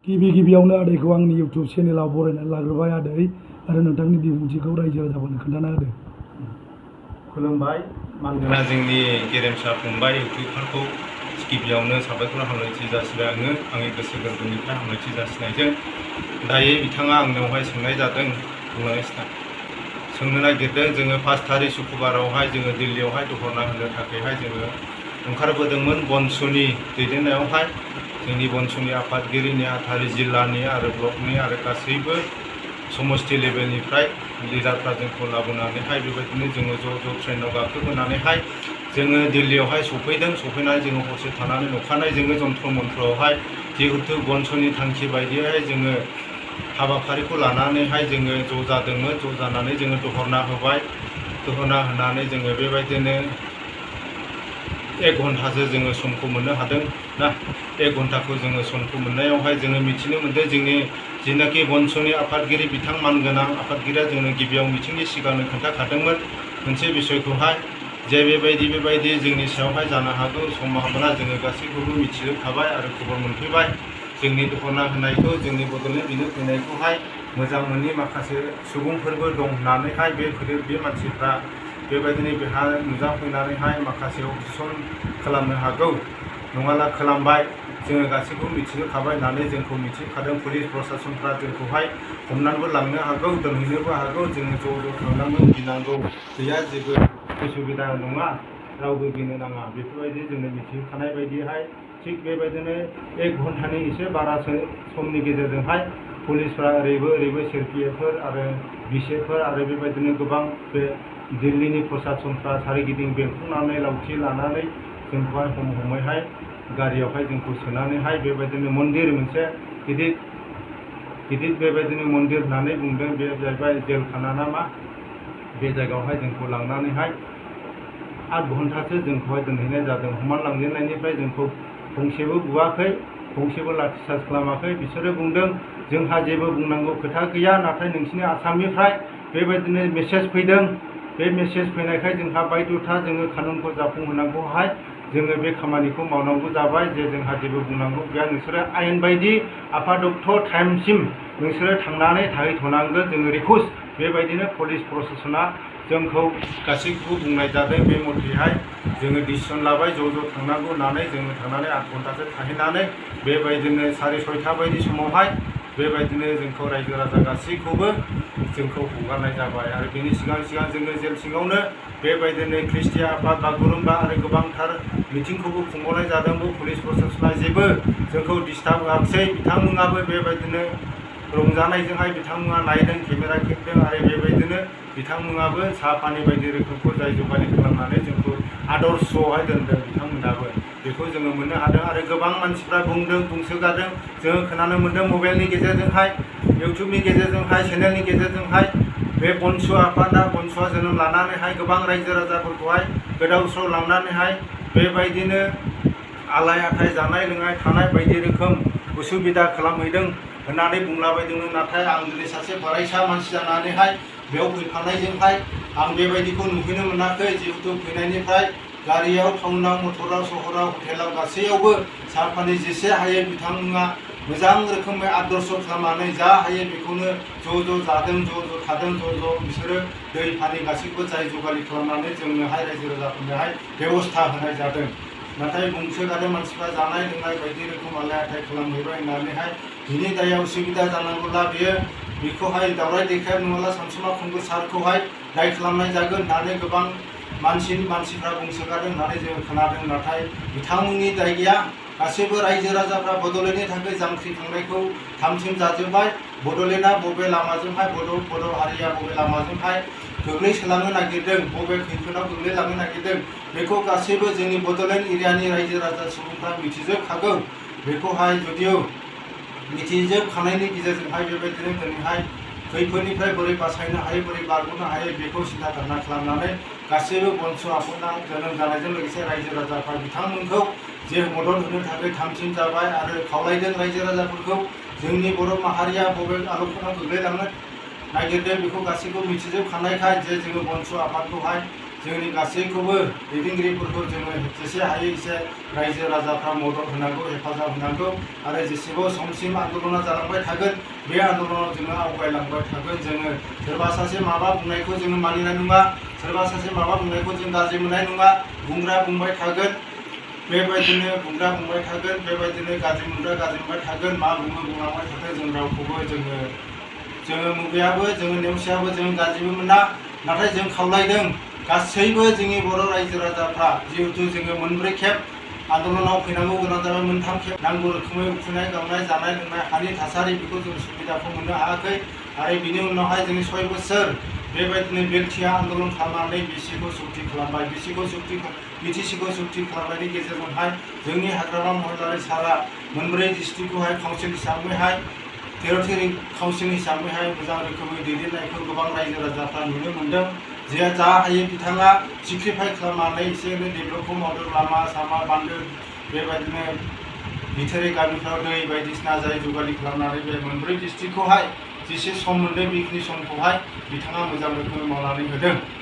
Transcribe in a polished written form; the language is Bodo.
गिबियावनो आदैखौ आंनि इउटुब चेनेलाव बरायनानै लाग्रोबाय आदै आरो नोंथांनि बिबुंथिखौ रायजो राजाफोरनो खोन्थाना होदो। खुलुमबाय मानगोनां जोंनि गेरेमसा फंबाय इउटुबारखौ गिबियावनो साबायखर हामलायथि जासिबाय आङो आंनि गोसो गोरबोनिफ्राय हामलायथि जासिनायजों दायो बिथाङा आंनावहाय सोंनाय जादों सोंनो नागिरदों जोङो 5 थारिख शुक्रबारावहाय जोङो दिल्लीयावहाय दहरना होनो थाखायहाय जोङो ओंखारबोदोंमोन बनसुनि दैदेननायावहाय जोंनि बनसुनि आफादगिरि नेहाथारि जिल्लानि आरो ब्लकनि आरो गासैबो समस्ति लेभेलनिफ्राय लिडारफ्रा जोंखौ लाबोनानैहाय बेबायदिनो जोङो ज' ट्रेनाव गाखोबोनानैहाय जोङो दिल्लीयावहाय सफैदों। सफैनानै जोङो हरसे थानानै अखानायै जोङो जन्त्र मन्त्रआवहाय जिहेतु बनसुनि थांखि बायदियै जोङो हाबाफारिखौ लानानैहाय जोङो ज' जादोंमोन। ज' जानानै जोङो दहरना होबाय। दहरना होनानै जोङो बेबायदिनो 1 घन्टासो जोङो समखौ मोननो हादों ना 1 घन्टाखौ जोङो समखौ मोननायावहाय जोङो मिथिनो मोन्दों जोंनि जिनाखि बनसुनि आफादगिरि बिथां मानगोनां आफादगिरिया जोंनो गिबियाव मिथिंनि सिगांनो खोन्थाखादोंमोन मोनसे बिसयखौहाय जे बेबायदि जोंनि सायावहाय जानो हागौ सम्भाबना जोङो गासैखौबो मिथिजोबखाबाय आरो खबर मोनफैबाय जोंनि दहरना होनायखौ जोंनि बड'लेण्ड बिनो फैनायखौहाय मोजां मोनि माखासे सुबुंफोरबो दं होननानैहाय बे मानसिफ्रा बेबायदिनो बेहा नुजाफैनानैहाय माखासे अबजेक्सन खालामनो हागौ नङाला खालामबाय जोङो गासैखौबो मिथिजोबखाबाय होननानै जोंखौ मिथिखादों। पुलिस प्रसासनफ्रा जोंखौहाय हमनानैबो लांनो हागौ दोनहैनोबो हागौ जोङो ज' थांनांगौ गिनांगौ गैया जेबो उसुबिदा नङा रावबो गिनो नाङा बेफोरबायदि जोंनो मिथिखानाय बायदिहाय थिग बेबायदिनो 1 घन्टानि एसे बारासो समनि गेजेरजोंहाय पुलिसफ्रा ओरैबो सिआरपिएफफोर आरो बिएसएफफोर आरो बेबायदिनो गोबां बे दिल्लीनि प्रसासनफ्रा सारिगिदिं बेंखननानै लावथि लानानै जोंखौहाय हमैहाय गारियावहाय जोंखौ सोनानैहाय बेबायदिनो मन्दिर मोनसे गिदिर बेबायदिनो मन्दिर होननानै बुंदों बे जाहैबाय जेलखाना ना मा बे जायगायावहाय जोंखौ लांनानैहाय 8 घन्टासो जोंखौहाय दोनहैनाय जादों। हमना लांजेननायनिफ्राय जोंखौ फंसेबो बुवाखै फंसेबो लाठिचार्ज खालामाखै। बिसोरो बुंदों जोंहा जेबो बुंनांगौ खोथा गैया नाथाय नोंसिनि आसामनिफ्राय बेबायदिनो मेसेज फैदों बे मेसेज फैनायखाय जोंहा बायध'था जोङो कानुनखौ जाफुंहोनांगौहाय जोङो बे खामानिखौ मावनांगौ जाबाय जे जोंहा जेबो बुंनांगौ गैया नोंसोरो आयेन बायदि आपादक्थ टाइमसिम नोंसोरो थांनानै थाहैथ'नांगोन जोङो रिकुवेस्ट बेबायदिनो पुलिस प्रसासना जोंखौ गासैखौबो बुंनाय जादों। बे मथेहाय जोङो डिसिसन लाबाय ज' थांनांगौ होननानै जोङो थांनानै 8 घन्टासो थाहैनानै बेबायदिनो 6:30 बायदि समावहाय बेबायदिनो जोंखौ रायजो राजा गासैखौबो जोंखौ हगारनाय जाबाय आरो बेनि सिगां जोङो जेल सिङावनो बेबायदिनो ख्रिस्टि आफाद बागुरुम्बा आरो गोबांथार मिथिंखौबो खुंबावनाय जादोंबो पुलिस प्रसासना जेबो जोंखौ डिस्टार्ब होआखिसै। बिथांमोनाबो बेबायदिनो रंजानायजोंहाय बिथांमोना नायदों केमेरा खेबदों आरो बेबायदिनो बिथांमोनाबो साहा पानि बायदि रोखोमखौ जाय जगालि खालामनानै जोंखौ आदर्शआवहाय दोनदों बिथांमोनाबो बेखौ जोङो मोननो हादों आरो गोबां मानसिफ्रा बुंसोगारदों जोङो खोनानो मोन्दों मबाइलनि गेजेरजोंहाय इउटुबनि गेजेरजोंहाय चेनेलनि गेजेरजोंहाय बे बनसु आफादा बनसुआ जोनोम लानानैहाय गोबां रायजो राजाफोरखौहाय गोदाव सोराव लांनानैहाय बेबायदिनो आलाय आथाय जानाय लोंनाय थानाय बायदि रोखोम उसुबिदा खालामहैदों होननानै बुंलाबायदोंमोन। नाथाय आं दिनै सासे फरायसा मानसि जानानैहाय बेयाव फैफानायजोंहाय आं बेबायदिखौ नुहैनो मोनाखै। जिहेतु फैनायनिफ्राय गारियाव टाउनाव मटराव सहराव हटेलाव गासैयावबो साहा पानि जेसे हायो बिथांमोना मोजां रोखोमै आदर्श खालामनानै जा हायो बेखौनो ज' जादों ज' थादों ज' बिसोरो दै पानि गासैखौबो जाय जगालि खालामनानै जोंनोहाय रायजो राजाफोरनोहाय बेबस्था होनाय जादों। नाथाय बुंसोगारो मानसिफ्रा जानाय लोंनाय बायदि रोखोम आलाय आथाय खालामहैबाय होननानैहाय बिनि दायाव उसुबिदा जानांगौब्ला बेखौहाय दावराय देखाय नङाब्ला सानसुमा खुंगुर सारखौहाय दाय खालामनाय जागोन होननानै गोबां मानसिफ्रा बुंसोगारदों होननानै जोङो खोनादों। नाथाय बिथांमोननि दाय गैया। गासैबो रायजो राजाफ्रा बड'लेण्डनि थाखाय जांख्रिखांनायखौ थामथिम जाजोब्बाय। बड'लेण्डआ बबे लामाजोंहाय बर' हारिया बबे लामाजोंहाय गोग्लैसोलांनो नागिरदों बबे खैफोदाव गोग्लैलांनो नागिरदों बेखौ गासैबो जोंनि बड'लेण्ड एरियानि रायजो राजा सुबुंफ्रा मिथिजोबखागौ। बेखौहाय जुदिअ मिथिजोबखानायनि गेजेरजोंहाय बेबायदिनो दिनैहाय खैफोदनिफ्राय बोरै बासायनो हायो बोरै बारग'नो हायो बेखौ सिन्था धारना खालामनानै गासैबो बनसु आफादा जोनोम जानायजों लोगोसे रायजो राजाफ्रा बिथांमोनखौ जे मदद होनो थाखाय थामथिम जाबाय आरो खावलायदों रायजो राजाफोरखौ जोंनि बर' माहारिया बबे आलौखनाव गोग्लैलांनो नागिरदों बेखौ गासैखौबो मिथिजोबखानायखाय जे जोङो बनसु आफादखौहाय जोंनि गासैखौबो दैदेनगिरिफोरखौ जोङो जेसे हायो एसे रायजो राजाफ्रा मदद होनांगौ, हेफाजाब होनांगौ आरो जेसेबां समसिम आन्दलना जालांबाय थागोन बे आन्दलनाव जोङो आवगायलांबाय थागोन। जोङो सोरबा सासे माबा बुंनायखौ जोङो मानिनाय नङा, सोरबा सासे माबा बुंनायखौ जों गाज्रि मोननाय नङा। बुंग्रा बुंबाय थागोन, बेबायदिनो बुंग्रा बुंबाय थागोन, बेबायदिनो गाज्रि मोनग्रा गाज्रि मोनबाय थागोन। मा बुङो बुंलांबाय थागोन। जों रावखौबो जोङो मुगैयाबो, जोङो नेवसियाबो, जों गाज्रिबो मोना। नाथाय जों खावलायदों गासैबो जोंनि बर' रायजो राजाफ्रा जिहेथु जोङो मोनब्रै खेब आन्दलनाव फैनांगौ गोनां जाबाय, मोनथाम खेब नांगौ रोखोमै उखैनाय गांनाय जानाय लोंनाय हानि थासारि बेखौ जों सुबिदाखौ मोननो हायाखै। आरो बिनि उनावहाय जोंनि 6 बोसोर बेबायदिनो बेलथिया आन्दलन खालामनानै बिसिखौ सक्ति खालामबाय। बिटिसिखौ सक्ति खालामनायनि गेजेरजोंहाय जोंनि हाग्रामा महिलारि सारा मोनब्रै डिस्ट्रिक्टखौहाय काउन्सिल हिसाबैहाय टेरिटरि काउन्सिल हिसाबैहाय मोजां रोखोमै दैदेननायखौ गोबां रायजो राजाफ्रा नुनो मोन्दों। जे जा हायो बिथाङा सेक्रिफाइस खालामनानै एसे एनै डेभेलपखौ मावदों। लामा सामा बान्दो बेबायदिनो बिथोरि गामिफ्राव दै बायदिसिना जाय जगालि खालामनानै बे मोनब्रै डिस्ट्रिक्टखौहाय जेसे सम मोनदों बेखिनि समखौहाय बिथाङा मोजां रोखोमै मावनानै होदों।